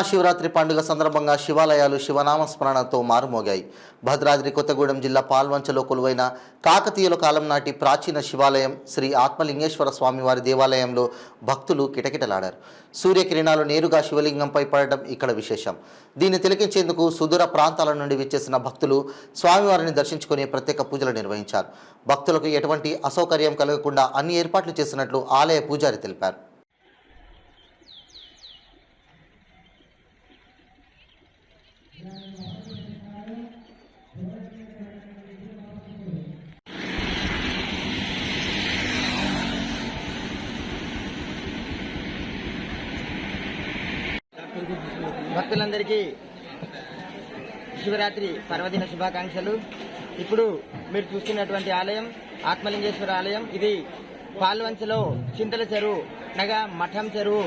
మహాశివరాత్రి పండుగ సందర్భంగా శివాలయాలు శివనామ స్మరణతో మారుమోగాయి. భద్రాద్రి కొత్తగూడెం జిల్లా పాల్వంచలో కొలువైన కాకతీయుల కాలం నాటి ప్రాచీన శివాలయం శ్రీ ఆత్మలింగేశ్వర స్వామివారి దేవాలయంలో భక్తులు కిటకిటలాడారు. సూర్యకిరణాలు నేరుగా శివలింగంపై పడడం ఇక్కడ విశేషం. దీన్ని తిలకించేందుకు సుదూర ప్రాంతాల నుండి విచ్చేసిన భక్తులు స్వామివారిని దర్శించుకుని ప్రత్యేక పూజలు నిర్వహించారు. భక్తులకు ఎటువంటి అసౌకర్యం కలగకుండా అన్ని ఏర్పాట్లు చేసినట్లు ఆలయ పూజారి తెలిపారు. భక్తులందరికీ శివరాత్రి పర్వదిన శుభాకాంక్షలు. ఇప్పుడు మీరు చూస్తున్నటువంటి ఆలయం ఆత్మలింగేశ్వర ఆలయం. ఇది పాల్వంచలో చింతల చెరువు నగా మఠం చెరువు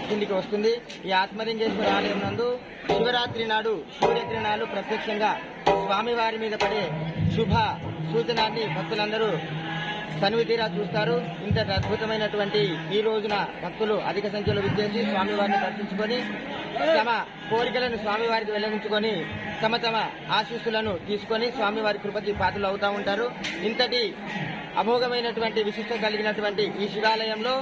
కిందికి వస్తుంది. ఈ ఆత్మలింగేశ్వర ఆలయం నందు శివరాత్రి నాడు సూర్యకిరణాలు ప్రత్యక్షంగా స్వామివారి మీద పడే శుభ సూచనాన్ని భక్తులందరూ తనివి తీరా చూస్తారు. ఇంతటి అద్భుతమైనటువంటి ఈ రోజున భక్తులు అధిక సంఖ్యలో విచ్చేసి స్వామివారిని దర్శించుకొని తమ కోరికలను స్వామివారికి వెల్లడించుకొని తమ తమ ఆశీస్సులను తీసుకొని స్వామివారి కృపకి పాత్రలు అవుతూ ఉంటారు. ఇంతటి అమోఘమైనటువంటి విశిష్టత కలిగినటువంటి ఈ శివాలయంలో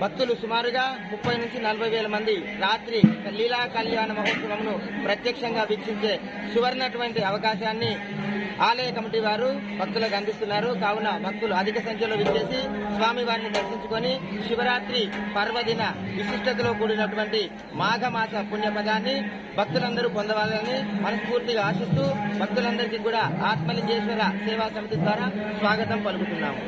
భక్తులు సుమారుగా 30 నుంచి 40 వేల మంది రాత్రి లీలా కళ్యాణ మహోత్సవంను ప్రత్యక్షంగా వీక్షించే సువర్ణటువంటి అవకాశాన్ని ఆలయ కమిటీ వారు భక్తులకు అందిస్తున్నారు. కావున భక్తులు అధిక సంఖ్యలో విచ్చేసి స్వామివారిని దర్శించుకొని శివరాత్రి పర్వదిన విశిష్టతలో కూడినటువంటి మాఘమాస పుణ్యపదాన్ని భక్తులందరూ పొందవాలని మనస్ఫూర్తిగా ఆశిస్తూ భక్తులందరికీ కూడా ఆత్మలింగేశ్వర సేవా సమితి ద్వారా స్వాగతం పలుకుతున్నాము.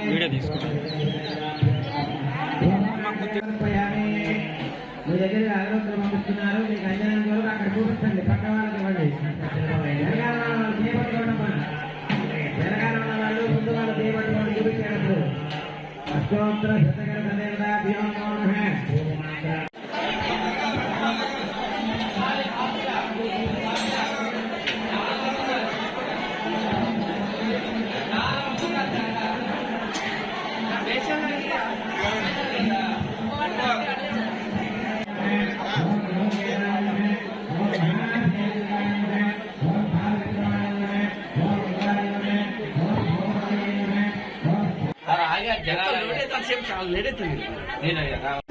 వీడియో తీసుకుంటాను. మీ దగ్గర ఆలోచన పంపిస్తున్నారు. మీకు అజ్ఞానం వరకు అక్కడ చూపించండి. పక్క వాళ్ళకి ఇవ్వండి. తెలంగాణ వాళ్ళు చేపట్టుకోవడం తెలంగాణ ఉన్న వాళ్ళు ముందు వాళ్ళు చేపట్టుకోవడం చూపించేటప్పుడు అష్టోత్తర శతకర సదేవత భీమోహ జనాలు లేట్ అవుతుంది.